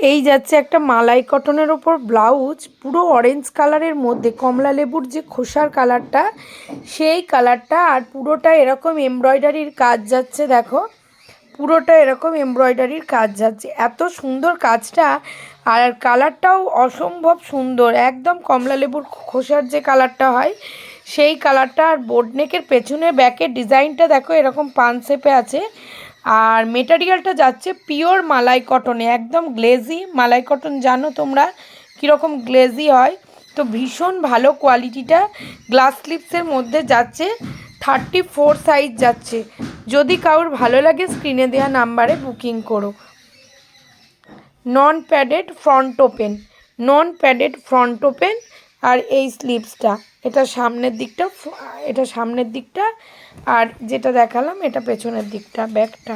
এই যাচ্ছে একটা মালাই কটনের ওপর ব্লাউজ, পুরো অরেঞ্জ কালারের মধ্যে কমলা লেবুর যে খোসার কালারটা সেই কালারটা, আর পুরোটা এরকম এমব্রয়ডারির কাজ যাচ্ছে। দেখো পুরোটা এরকম এমব্রয়ডারির কাজ যাচ্ছে, এত সুন্দর কাজটা। আর কালারটাও অসম্ভব সুন্দর, একদম কমলা লেবুর খোসার যে কালারটা হয় সেই কালারটা। আর বোর্ডনেকের পেছনে ব্যাকের ডিজাইনটা দেখো এরকম পান শেপে আছে। আর মেটেরিয়ালটা যাচ্ছে পিওর মালাই কটনে, একদম গ্লেজি মালাই কটন। জানো তোমরা কীরকম গ্লেজি হয়, তো ভীষণ ভালো কোয়ালিটিটা। গ্লাস স্লিপসের মধ্যে যাচ্ছে, 34 সাইজ যাচ্ছে। যদি কারোর ভালো লাগে স্ক্রিনে দেওয়া নাম্বারে বুকিং করো। Non padded front open, non padded front open. আর এই স্লিপসটা, এটা সামনের দিকটা, আর যেটা দেখালাম এটা পেছনের দিকটা, ব্যাকটা।